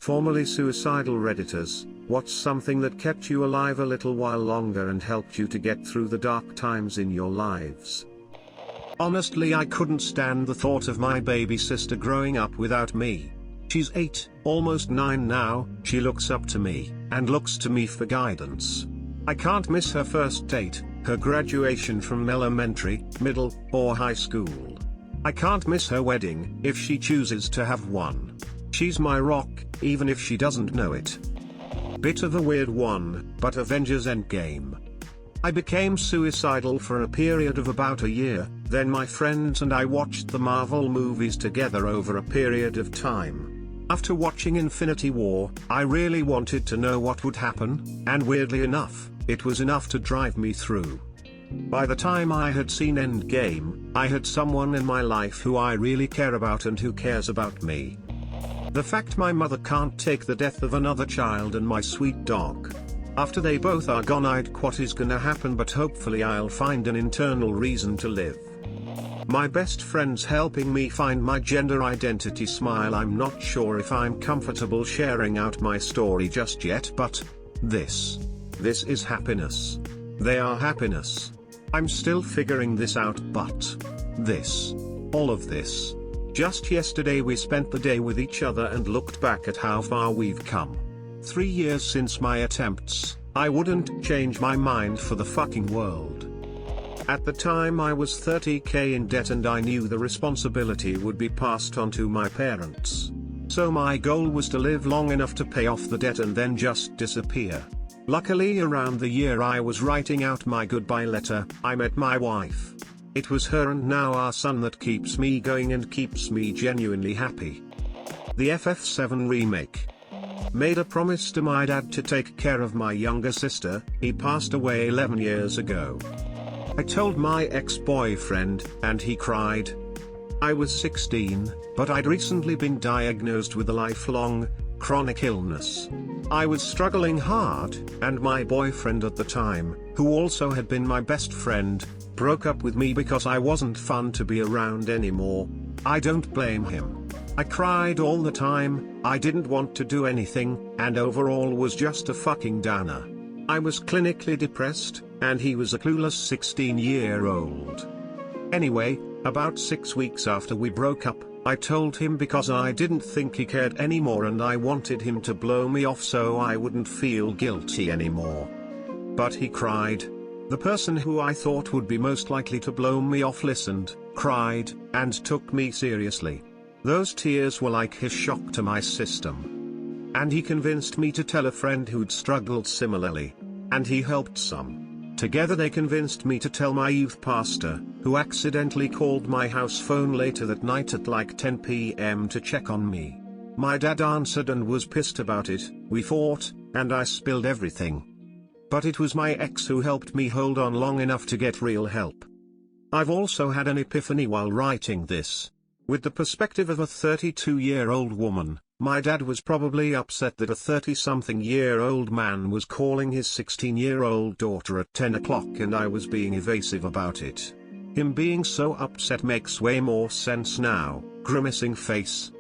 Formerly suicidal Redditors, what's something that kept you alive a little while longer and helped you to get through the dark times in your lives? Honestly, I couldn't stand the thought of my baby sister growing up without me. She's 8, almost 9 now. She looks up to me, and looks to me for guidance. I can't miss her first date, her graduation from elementary, middle, or high school. I can't miss her wedding, if she chooses to have one. She's my rock, even if she doesn't know it. Bit of a weird one, but Avengers Endgame. I became suicidal for a period of about a year, then my friends and I watched the Marvel movies together over a period of time. After watching Infinity War, I really wanted to know what would happen, and weirdly enough, it was enough to drive me through. By the time I had seen Endgame, I had someone in my life who I really care about and who cares about me. The fact my mother can't take the death of another child and my sweet dog. After they both are gone, what is gonna happen, but hopefully I'll find an internal reason to live. My best friend's helping me find my gender identity. Smile. I'm not sure if I'm comfortable sharing out my story just yet, but this is happiness. They are happiness. I'm still figuring this out, but all of this. Just yesterday we spent the day with each other and looked back at how far we've come. 3 years since my attempts. I wouldn't change my mind for the fucking world. At the time I was 30k in debt and I knew the responsibility would be passed on to my parents. So my goal was to live long enough to pay off the debt and then just disappear. Luckily, around the year I was writing out my goodbye letter, I met my wife. It was her and now our son that keeps me going and keeps me genuinely happy. The FF7 remake. Made a promise to my dad to take care of my younger sister. He passed away 11 years ago. I told my ex-boyfriend, and he cried. I was 16, but I'd recently been diagnosed with a lifelong, chronic illness. I was struggling hard, and my boyfriend at the time, who also had been my best friend, broke up with me because I wasn't fun to be around anymore. I don't blame him. I cried all the time, I didn't want to do anything, and overall was just a fucking downer. I was clinically depressed, and he was a clueless 16-year-old. Anyway, about 6 weeks after we broke up, I told him because I didn't think he cared anymore and I wanted him to blow me off so I wouldn't feel guilty anymore. But he cried. The person who I thought would be most likely to blow me off listened, cried, and took me seriously. Those tears were like his shock to my system. And he convinced me to tell a friend who'd struggled similarly. And he helped some. Together they convinced me to tell my youth pastor, who accidentally called my house phone later that night at like 10 p.m. to check on me. My dad answered and was pissed about it. We fought, and I spilled everything. But it was my ex who helped me hold on long enough to get real help. I've also had an epiphany while writing this. With the perspective of a 32-year-old woman, my dad was probably upset that a 30-something-year-old man was calling his 16-year-old daughter at 10 o'clock and I was being evasive about it. Him being so upset makes way more sense now. Grimacing face.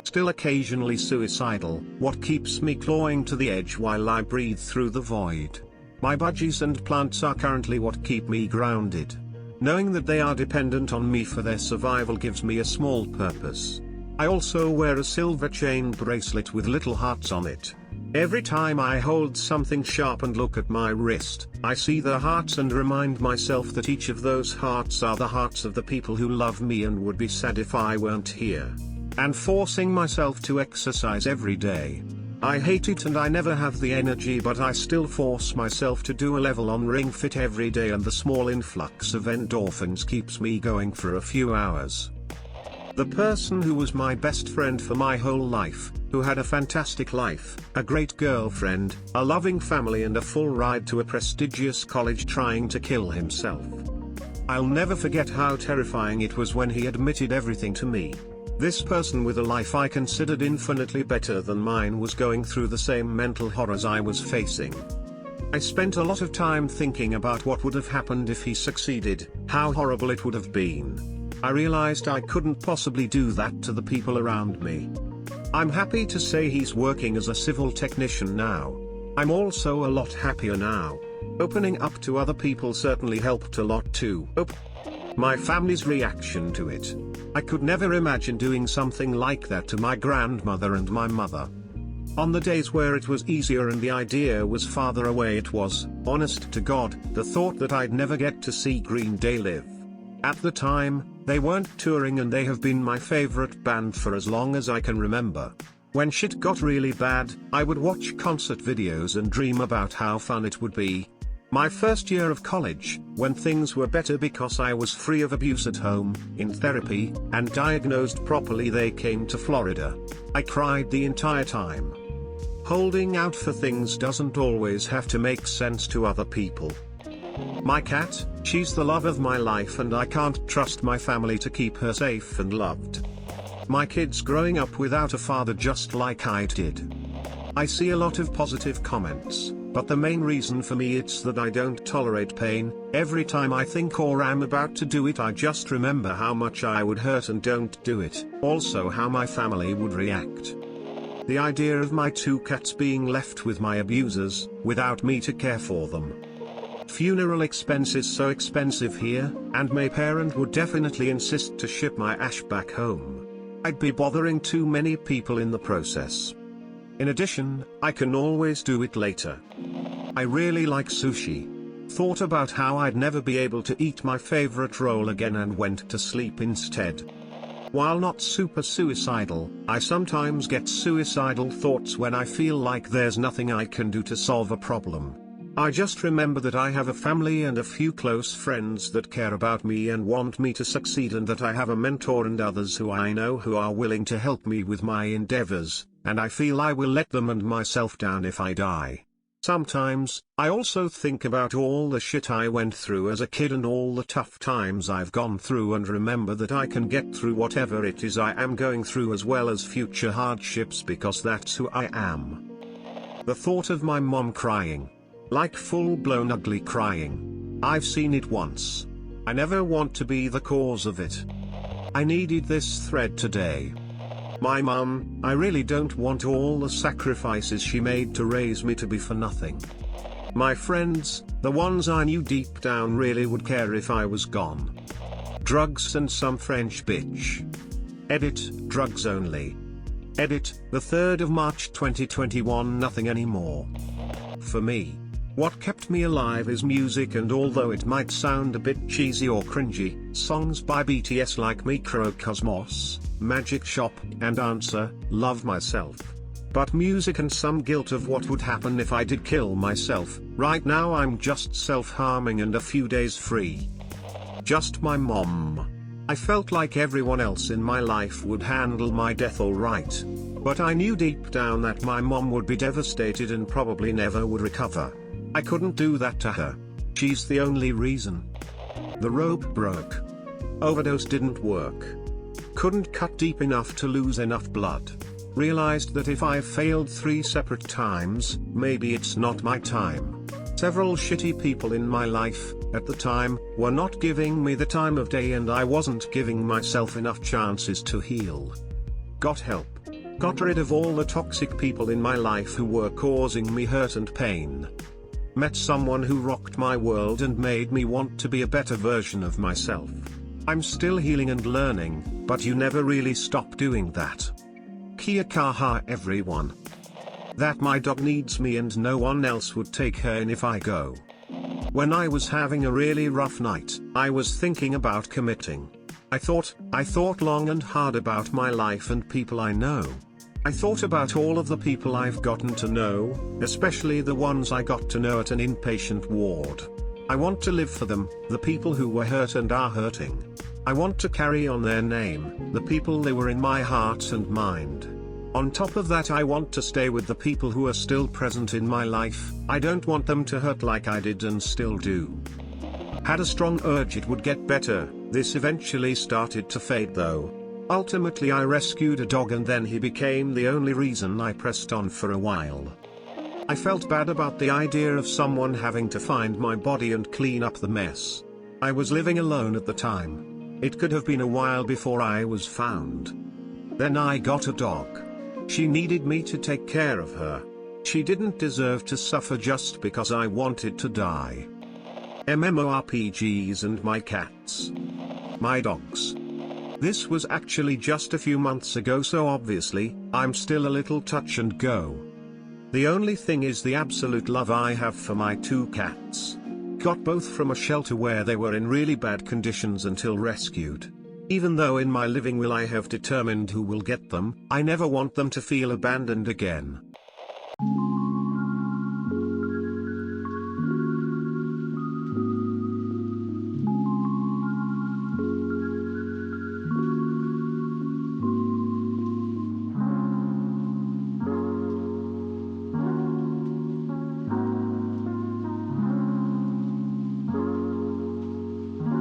Still occasionally suicidal. What keeps me clawing to the edge while I breathe through the void? My budgies and plants are currently what keep me grounded. Knowing that they are dependent on me for their survival gives me a small purpose. I also wear a silver chain bracelet with little hearts on it. Every time I hold something sharp and look at my wrist, I see the hearts and remind myself that each of those hearts are the hearts of the people who love me and would be sad if I weren't here. And forcing myself to exercise every day. I hate it and I never have the energy, but I still force myself to do a level on Ring Fit every day, and the small influx of endorphins keeps me going for a few hours. The person who was my best friend for my whole life, who had a fantastic life, a great girlfriend, a loving family and a full ride to a prestigious college, trying to kill himself. I'll never forget how terrifying it was when he admitted everything to me. This person with a life I considered infinitely better than mine was going through the same mental horrors I was facing. I spent a lot of time thinking about what would have happened if he succeeded, how horrible it would have been. I realized I couldn't possibly do that to the people around me. I'm happy to say he's working as a civil technician now. I'm also a lot happier now. Opening up to other people certainly helped a lot too. My family's reaction to it. I could never imagine doing something like that to my grandmother and my mother. On the days where it was easier and the idea was farther away, it was, honest to God, the thought that I'd never get to see Green Day live. At the time, they weren't touring and they have been my favorite band for as long as I can remember. When shit got really bad, I would watch concert videos and dream about how fun it would be. My first year of college, when things were better because I was free of abuse at home, in therapy, and diagnosed properly, they came to Florida. I cried the entire time. Holding out for things doesn't always have to make sense to other people. My cat, she's the love of my life and I can't trust my family to keep her safe and loved. My kids growing up without a father just like I did. I see a lot of positive comments, but the main reason for me it's that I don't tolerate pain. Every time I think or am about to do it, I just remember how much I would hurt and don't do it. Also how my family would react. The idea of my 2 cats being left with my abusers, without me to care for them. Funeral expenses so expensive here, and my parent would definitely insist to ship my ash back home. I'd be bothering too many people in the process. In addition, I can always do it later. I really like sushi. Thought about how I'd never be able to eat my favorite roll again and went to sleep instead. While not super suicidal, I sometimes get suicidal thoughts when I feel like there's nothing I can do to solve a problem. I just remember that I have a family and a few close friends that care about me and want me to succeed, and that I have a mentor and others who I know who are willing to help me with my endeavors, and I feel I will let them and myself down if I die. Sometimes, I also think about all the shit I went through as a kid and all the tough times I've gone through, and remember that I can get through whatever it is I am going through, as well as future hardships, because that's who I am. The thought of my mom crying. Like full-blown ugly crying. I've seen it once. I never want to be the cause of it. I needed this thread today. My mum, I really don't want all the sacrifices she made to raise me to be for nothing. My friends, the ones I knew deep down, really would care if I was gone. Drugs and some French bitch. Edit, drugs only. Edit, the 3rd of March 2021. Nothing anymore. For me, what kept me alive is music, and although it might sound a bit cheesy or cringy, songs by BTS like Microcosmos, Magic Shop, and Answer, Love Myself. But music and some guilt of what would happen if I did kill myself. Right now I'm just self-harming and a few days free. Just my mom. I felt like everyone else in my life would handle my death alright. But I knew deep down that my mom would be devastated and probably never would recover. I couldn't do that to her. She's the only reason. The rope broke. Overdose didn't work. Couldn't cut deep enough to lose enough blood. Realized that if I failed 3 separate times, maybe it's not my time. Several shitty people in my life, at the time, were not giving me the time of day, and I wasn't giving myself enough chances to heal. Got help. Got rid of all the toxic people in my life who were causing me hurt and pain. Met someone who rocked my world and made me want to be a better version of myself. I'm still healing and learning, but you never really stop doing that. Kia kaha everyone. That my dog needs me and no one else would take her in if I go. When I was having a really rough night, I was thinking about committing. I thought long and hard about my life and people I know. I thought about all of the people I've gotten to know, especially the ones I got to know at an inpatient ward. I want to live for them, the people who were hurt and are hurting. I want to carry on their name, the people they were in my heart and mind. On top of that, I want to stay with the people who are still present in my life. I don't want them to hurt like I did and still do. Had a strong urge it would get better. This eventually started to fade though. Ultimately I rescued a dog and then he became the only reason I pressed on for a while. I felt bad about the idea of someone having to find my body and clean up the mess. I was living alone at the time. It could have been a while before I was found. Then I got a dog. She needed me to take care of her. She didn't deserve to suffer just because I wanted to die. MMORPGs and my cats. My dogs. This was actually just a few months ago, so obviously, I'm still a little touch and go. The only thing is the absolute love I have for my 2 cats. Got both from a shelter where they were in really bad conditions until rescued. Even though in my living will I have determined who will get them, I never want them to feel abandoned again.